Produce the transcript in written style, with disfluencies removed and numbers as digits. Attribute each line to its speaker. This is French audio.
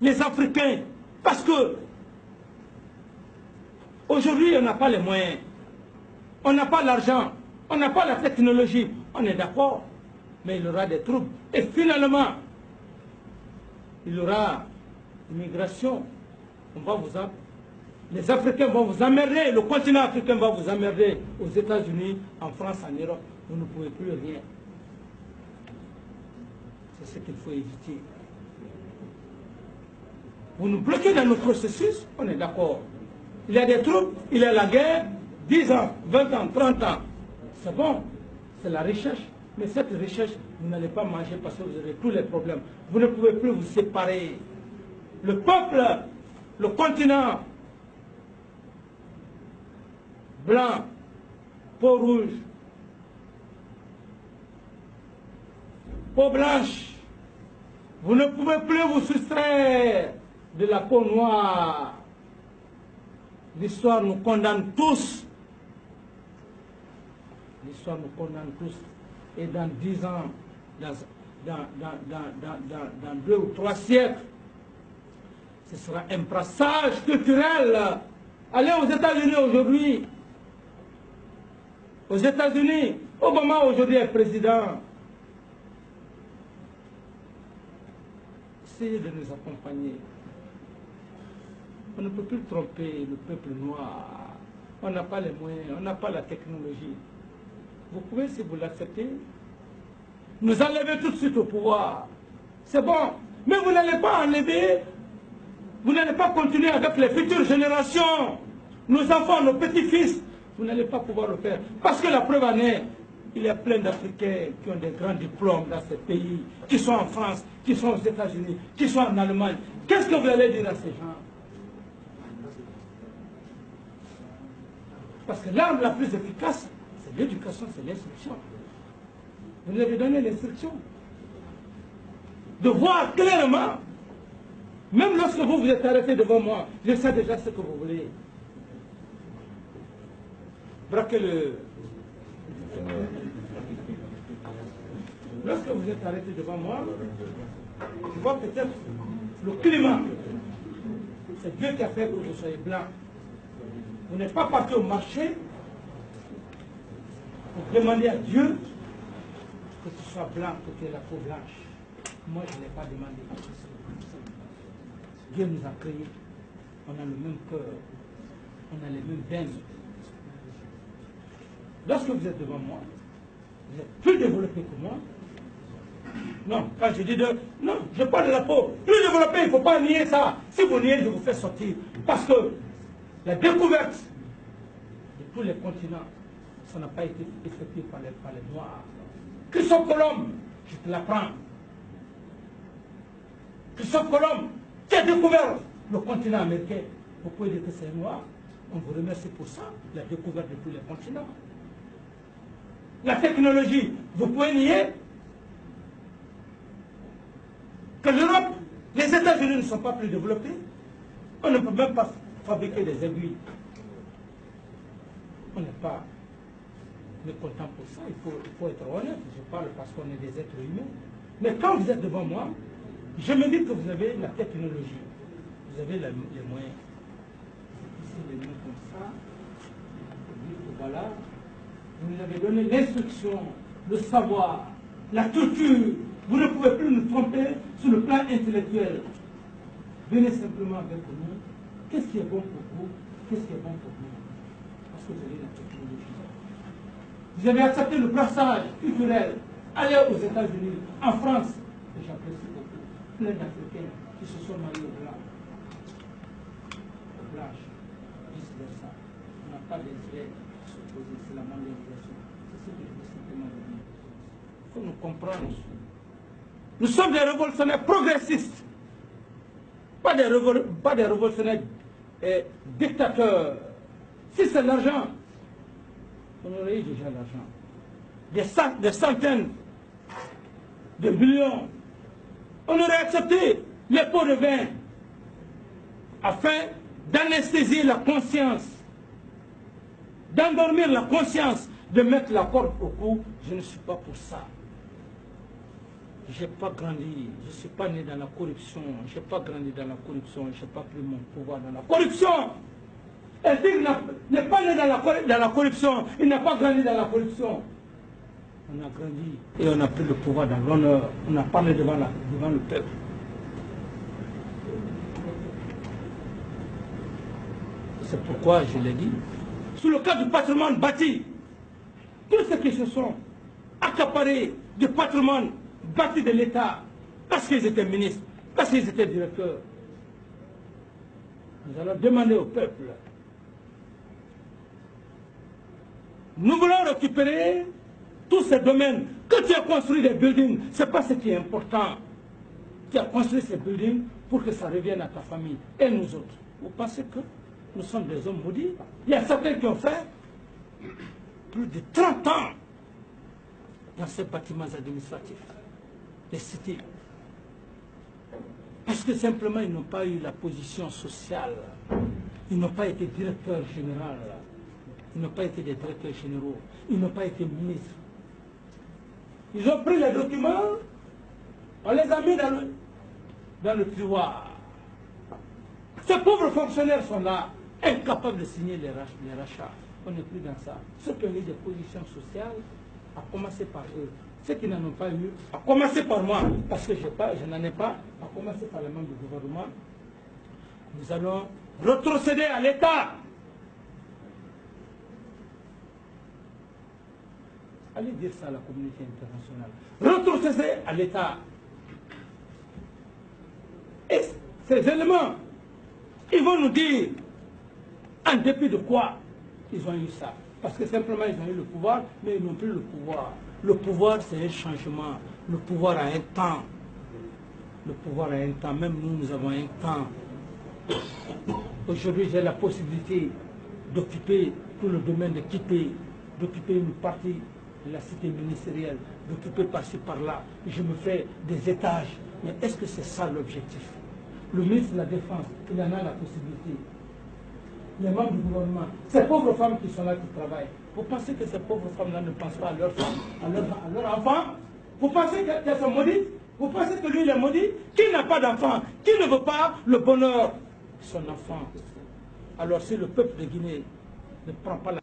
Speaker 1: les Africains, parce que aujourd'hui on n'a pas les moyens, on n'a pas l'argent, on n'a pas la technologie, on est d'accord, mais il y aura des troubles. Et finalement, il y aura une migration, les Africains vont vous emmerder, le continent africain va vous emmerder aux États-Unis, en France, en Europe. Vous ne pouvez plus rien. C'est ce qu'il faut éviter. Vous nous bloquez dans nos processus, on est d'accord. Il y a des troubles, il y a la guerre, 10 ans, 20 ans, 30 ans. C'est bon, c'est la recherche. Mais cette recherche, vous n'allez pas manger parce que vous avez tous les problèmes. Vous ne pouvez plus vous séparer. Le peuple, le continent, blanc, peau rouge, peau blanche, vous ne pouvez plus vous soustraire de la peau noire. L'histoire nous condamne tous. L'histoire nous condamne tous. Et dans 10 ans, dans 2 ou 3 siècles, ce sera un brassage culturel. Allez aux États-Unis aujourd'hui. Aux États-Unis, Obama aujourd'hui est président. Essayez de nous accompagner. On ne peut plus tromper le peuple noir. On n'a pas les moyens, on n'a pas la technologie. Vous pouvez, si vous l'acceptez, nous enlever tout de suite au pouvoir. C'est bon. Mais vous n'allez pas enlever, vous n'allez pas continuer avec les futures générations, nos enfants, nos petits-fils. Vous n'allez pas pouvoir le faire. Parce que la preuve en est, il y a plein d'Africains qui ont des grands diplômes dans ces pays, qui sont en France, qui sont aux États-Unis, qui sont en Allemagne. Qu'est-ce que vous allez dire à ces gens? Parce que l'arme la plus efficace, c'est l'éducation, c'est l'instruction. Vous avez donné l'instruction. De voir clairement, même lorsque vous vous êtes arrêté devant moi, je sais déjà ce que vous voulez. Braquez le... Lorsque vous êtes arrêté devant moi, je vois peut-être le climat. C'est Dieu qui a fait que vous soyez blanc. Vous n'êtes pas parti au marché pour demander à Dieu que tu sois blanc, que tu aies la peau blanche. Moi, je ne l'ai pas demandé. Dieu nous a créés. On a le même cœur. On a les mêmes veines. Lorsque vous êtes devant moi, vous êtes plus développé que moi. Non, quand je dis de... Non, je parle de la peau. Plus développé, il ne faut pas nier ça. Si vous niez, je vous fais sortir. Parce que la découverte de tous les continents, ça n'a pas été effectué par les Noirs. Christophe Colomb, je te l'apprends. Christophe Colomb, qui a découvert le continent américain. Vous pouvez dire que c'est noir. On vous remercie pour ça, la découverte de tous les continents. La technologie, vous pouvez nier que l'Europe, les États-Unis ne sont pas plus développés. On ne peut même pas fabriquer des aiguilles. On n'est pas mécontent pour ça, il faut être honnête. Je parle parce qu'on est des êtres humains. Mais quand vous êtes devant moi, je me dis que vous avez la technologie, vous avez les moyens. Ici, les mains comme ça, voilà. Vous nous avez donné l'instruction, le savoir, la culture. Vous ne pouvez plus nous tromper sur le plan intellectuel. Venez simplement avec nous. Qu'est-ce qui est bon pour vous? Qu'est-ce qui est bon pour nous? Parce que vous avez la technologie. Vous avez accepté le brassage culturel. Allez aux États-Unis, en France. Et j'apprécie beaucoup. Plein d'Africains qui se sont mariés au blanc. Au blanche. Vice-versa. On n'a pas d'intérêt à s'opposer. C'est la mondialisation. C'est ce que je veux simplement vous dire. Il faut nous comprendre. Nous sommes des révolutionnaires progressistes. Pas des révolutionnaires dictateurs. Si c'est l'argent, on aurait eu déjà l'argent. Des centaines de millions. On aurait accepté les pots de vin afin d'anesthésier la conscience, d'endormir la conscience, de mettre la corde au cou. Je ne suis pas pour ça. Je n'ai pas grandi, je ne suis pas né dans la corruption, je n'ai pas grandi dans la corruption, je n'ai pas pris mon pouvoir dans la corruption. Elle dit qu'il n'est pas né dans la corruption, il n'a pas grandi dans la corruption. On a grandi et on a pris le pouvoir dans l'honneur, on a parlé devant le peuple. C'est pourquoi je l'ai dit. Sous le cas du patrimoine bâti, tous ceux qui se sont accaparés du patrimoine bâti de l'État, parce qu'ils étaient ministres, parce qu'ils étaient directeurs, nous allons demander au peuple. Nous voulons récupérer tous ces domaines. Que tu as construit des buildings, ce n'est pas ce qui est important. Tu as construit ces buildings pour que ça revienne à ta famille et nous autres. Vous pensez que nous sommes des hommes maudits? Il y a certains qui ont fait plus de 30 ans dans ces bâtiments administratifs, les cités. Parce que simplement ils n'ont pas eu la position sociale. Ils n'ont pas été directeurs généraux. Ils n'ont pas été des directeurs généraux. Ils n'ont pas été ministres. Ils ont pris les documents, on les a mis dans le tiroir. Ces pauvres fonctionnaires sont là, incapables de signer les rachats. On n'est plus dans ça. Ceux qui ont eu des positions sociales, à commencer par eux. Ceux qui n'en ont pas eu, à commencer par moi, parce que je n'en ai pas, à commencer par les membres du gouvernement, nous allons retrocéder à l'État. Allez dire ça à la communauté internationale. Retrocéder à l'État. Et ces éléments, ils vont nous dire en dépit de quoi ils ont eu ça. Parce que simplement ils ont eu le pouvoir, mais ils n'ont plus le pouvoir. Le pouvoir, c'est un changement. Le pouvoir a un temps. Le pouvoir a un temps. Même nous avons un temps. Aujourd'hui, j'ai la possibilité d'occuper tout le domaine de quitter, d'occuper une partie de la cité ministérielle, d'occuper par-ci, par-là. Je me fais des étages. Mais est-ce que c'est ça l'objectif? Le ministre de la Défense, il en a la possibilité. Les membres du gouvernement, ces pauvres femmes qui sont là, qui travaillent, vous pensez que ces pauvres femmes-là ne pensent pas à leurs femmes, à leurs enfants? Vous pensez qu'elles sont maudites? Vous pensez que lui, il est maudit? Qui n'a pas d'enfant? Qui ne veut pas le bonheur de son enfant? Alors si le peuple de Guinée ne prend pas la